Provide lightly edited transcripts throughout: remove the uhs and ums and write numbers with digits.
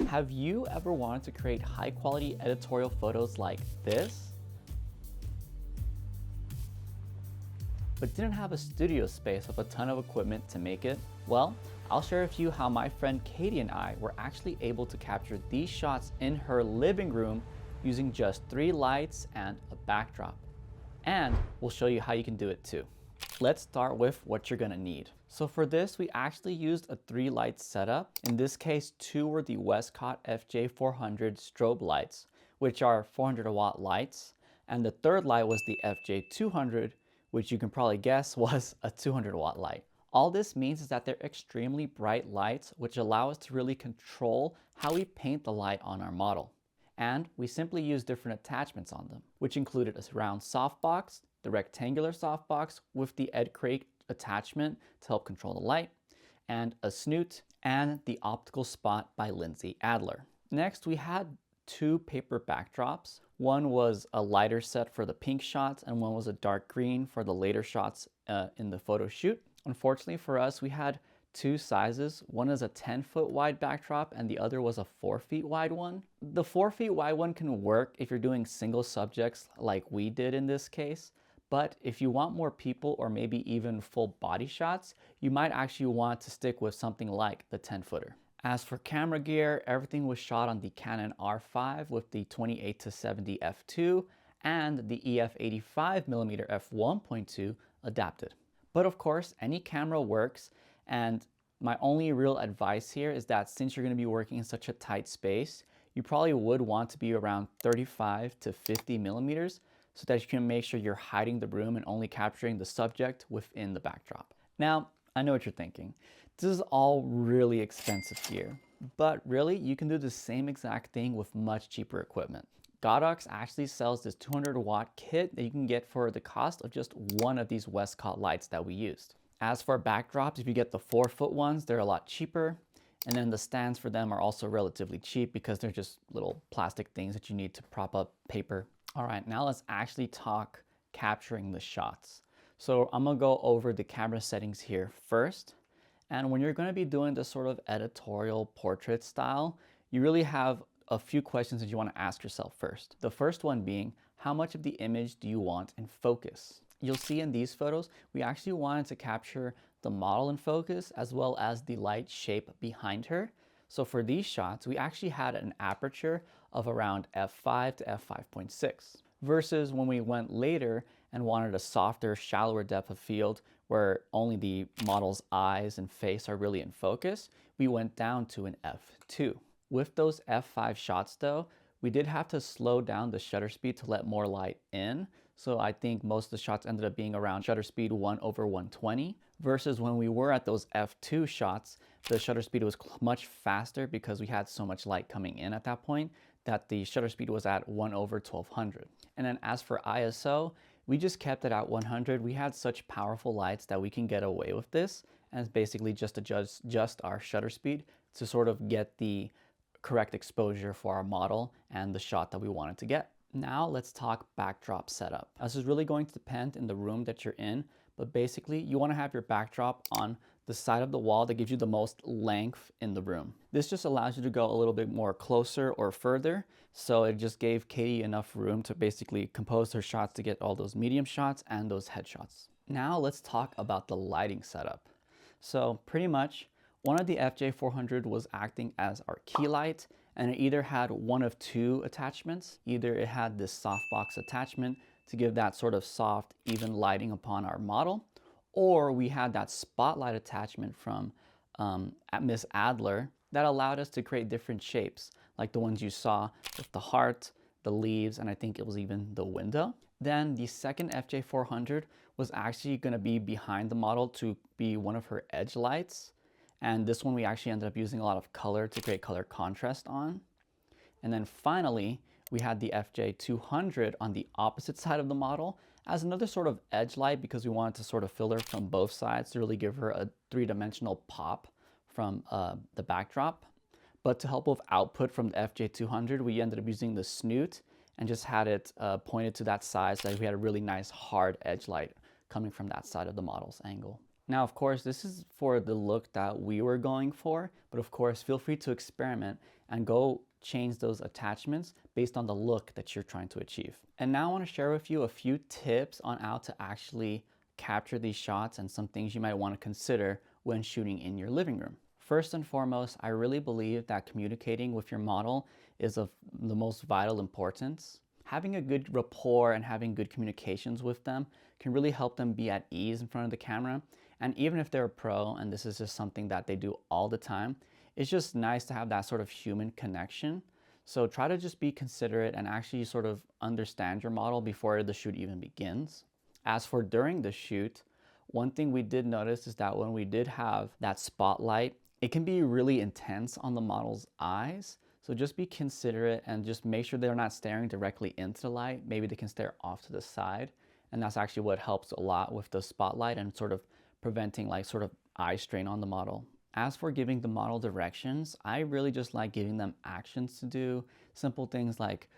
Have you ever wanted to create high quality editorial photos like this, but didn't have a studio space with a ton of equipment to make it? Well, I'll share with you how my friend Katie and I were actually able to capture these shots in her living room using just 3 lights and a backdrop. And we'll show you how you can do it too. Let's start with what you're gonna need. So for this, we actually used a 3-light setup. In this case, 2 were the Westcott FJ400 strobe lights, which are 400 watt lights. And the third light was the FJ200, which you can probably guess was a 200 watt light. All this means is that they're extremely bright lights, which allow us to really control how we paint the light on our model. And we simply used different attachments on them, which included a round softbox, the rectangular softbox with the Ed Crate attachment to help control the light, and a snoot, and the optical spot by Lindsay Adler. Next, we had 2 paper backdrops. One was a lighter set for the pink shots, and one was a dark green for the later shots in the photo shoot. Unfortunately for us, we had 2 sizes. One is a 10-foot wide backdrop and the other was a 4 feet wide one. The 4 feet wide one can work if you're doing single subjects like we did in this case. But if you want more people or maybe even full body shots, you might actually want to stick with something like the 10-footer. As for camera gear, everything was shot on the Canon R5 with the 28-70 f2 and the EF 85mm f1.2 adapted. But of course, any camera works, and my only real advice here is that since you're going to be working in such a tight space, you probably would want to be around 35 to 50 millimeters so that you can make sure you're hiding the room and only capturing the subject within the backdrop. Now, I know what you're thinking. This is all really expensive gear, but really you can do the same exact thing with much cheaper equipment. Godox actually sells this 200 watt kit that you can get for the cost of just one of these Westcott lights that we used. As for backdrops, if you get the 4-foot ones, they're a lot cheaper. And then the stands for them are also relatively cheap because they're just little plastic things that you need to prop up paper. All right, now let's actually talk capturing the shots. So I'm gonna go over the camera settings here first. And when you're gonna be doing this sort of editorial portrait style, you really have a few questions that you want to ask yourself first. The first one being, how much of the image do you want in focus? You'll see in these photos, we actually wanted to capture the model in focus as well as the light shape behind her. So for these shots, we actually had an aperture of around f5 to f5.6 versus when we went later and wanted a softer, shallower depth of field where only the model's eyes and face are really in focus, we went down to an f2. With those f5 shots though, we did have to slow down the shutter speed to let more light in. So I think most of the shots ended up being around shutter speed 1/120 versus when we were at those f2 shots, the shutter speed was much faster because we had so much light coming in at that point that the shutter speed was at 1/1200. And then as for ISO, we just kept it at 100. We had such powerful lights that we can get away with this, and it's basically just adjust our shutter speed to sort of get the correct exposure for our model and the shot that we wanted to get. Now let's talk backdrop setup. This is really going to depend in the room that you're in, but basically you want to have your backdrop on the side of the wall that gives you the most length in the room. This just allows you to go a little bit more closer or further, so it just gave Katie enough room to basically compose her shots to get all those medium shots and those headshots. Now let's talk about the lighting setup. So pretty much one of the FJ400 was acting as our key light, and it either had one of 2 attachments. Either it had this softbox attachment to give that sort of soft, even lighting upon our model, or we had that spotlight attachment from Miss Adler that allowed us to create different shapes, like the ones you saw with the heart, the leaves, and I think it was even the window. Then the second FJ400 was actually going to be behind the model to be one of her edge lights. And this one we actually ended up using a lot of color to create color contrast on. And then finally, we had the FJ200 on the opposite side of the model as another sort of edge light because we wanted to sort of fill her from both sides to really give her a 3-dimensional pop from the backdrop. But to help with output from the FJ200, we ended up using the snoot and just had it pointed to that side so that we had a really nice hard edge light coming from that side of the model's angle. Now, of course, this is for the look that we were going for, but of course, feel free to experiment and go change those attachments based on the look that you're trying to achieve. And now I want to share with you a few tips on how to actually capture these shots and some things you might want to consider when shooting in your living room. First and foremost, I really believe that communicating with your model is of the most vital importance. Having a good rapport and having good communications with them can really help them be at ease in front of the camera. And even if they're a pro and this is just something that they do all the time, it's just nice to have that sort of human connection. So try to just be considerate and actually sort of understand your model before the shoot even begins. As for during the shoot, one thing we did notice is that when we did have that spotlight, it can be really intense on the model's eyes. So just be considerate and just make sure they're not staring directly into the light. Maybe they can stare off to the side. And that's actually what helps a lot with the spotlight and sort of preventing like sort of eye strain on the model. As for giving the model directions, I really just like giving them actions to do. Simple things like,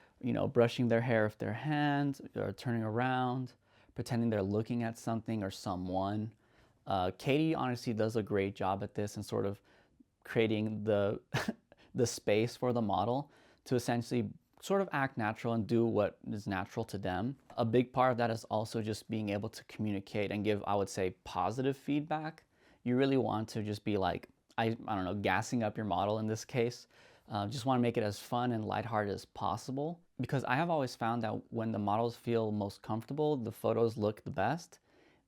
brushing their hair with their hand or turning around, pretending they're looking at something or someone. Katie honestly does a great job at this and sort of creating the the space for the model to essentially sort of act natural and do what is natural to them. A big part of that is also just being able to communicate and give, I would say, positive feedback. You really want to just be like, I don't know, gassing up your model in this case. Just want to make it as fun and lighthearted as possible, because I have always found that when the models feel most comfortable, the photos look the best.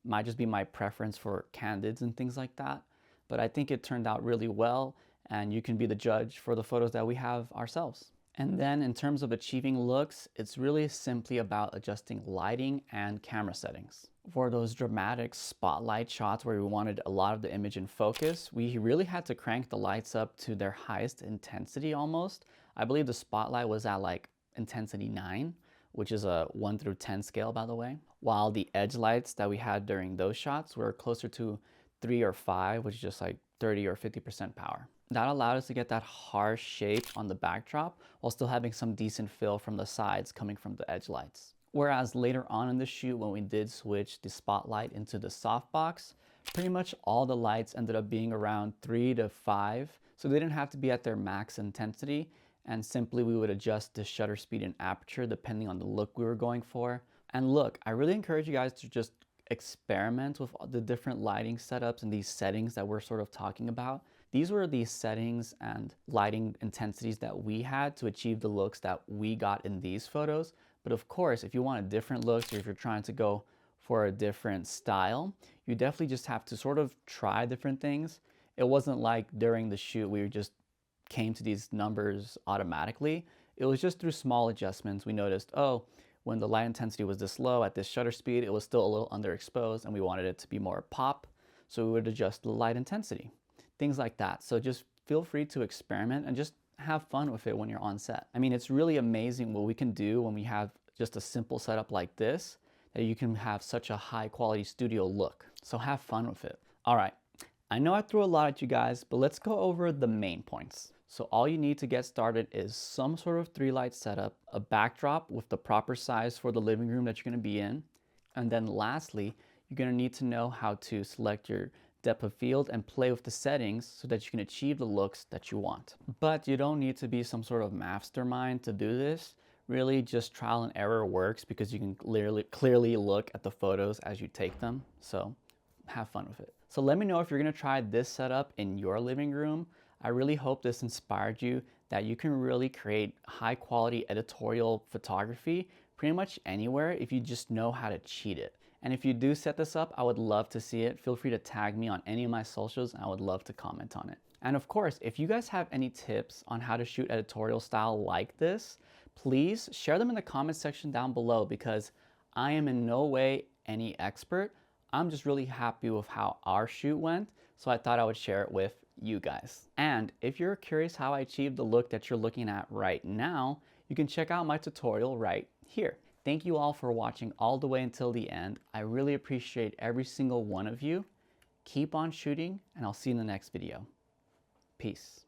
Might just be my preference for candids and things like that, but I think it turned out really well, and you can be the judge for the photos that we have ourselves. And then in terms of achieving looks, it's really simply about adjusting lighting and camera settings. For those dramatic spotlight shots where we wanted a lot of the image in focus, we really had to crank the lights up to their highest intensity almost. I believe the spotlight was at like intensity 9, which is a 1 through 10 scale, by the way. While the edge lights that we had during those shots were closer to 3 or 5, which is just like 30 or 50% power. That allowed us to get that harsh shape on the backdrop while still having some decent fill from the sides coming from the edge lights. Whereas later on in the shoot, when we did switch the spotlight into the softbox, pretty much all the lights ended up being around 3 to 5, so they didn't have to be at their max intensity, and simply we would adjust the shutter speed and aperture depending on the look we were going for. And look, I really encourage you guys to just experiment with the different lighting setups and these settings that we're sort of talking about. These were the settings and lighting intensities that we had to achieve the looks that we got in these photos. But of course, if you want a different look, or if you're trying to go for a different style, you definitely just have to sort of try different things. It wasn't like during the shoot we just came to these numbers automatically. It was just through small adjustments. We noticed, oh, when the light intensity was this low at this shutter speed, it was still a little underexposed and we wanted it to be more pop, so we would adjust the light intensity. Things like that. So just feel free to experiment and just have fun with it when you're on set. I mean, it's really amazing what we can do when we have just a simple setup like this, that you can have such a high quality studio look. So have fun with it. All right, I know I threw a lot at you guys, but let's go over the main points. So all you need to get started is some sort of 3-light setup, a backdrop with the proper size for the living room that you're gonna be in. And then lastly, you're gonna need to know how to select your depth of field and play with the settings so that you can achieve the looks that you want. But you don't need to be some sort of mastermind to do this. Really, just trial and error works because you can clearly look at the photos as you take them. So have fun with it. So let me know if you're gonna try this setup in your living room. I really hope this inspired you that you can really create high quality editorial photography pretty much anywhere if you just know how to cheat it. And if you do set this up, I would love to see it. Feel free to tag me on any of my socials and I would love to comment on it. And of course, if you guys have any tips on how to shoot editorial style like this, please share them in the comment section down below, because I am in no way any expert. I'm just really happy with how our shoot went, so I thought I would share it with you guys. And if you're curious how I achieved the look that you're looking at right now, you can check out my tutorial right here. Thank you all for watching all the way until the end. I really appreciate every single one of you. Keep on shooting, and I'll see you in the next video. Peace.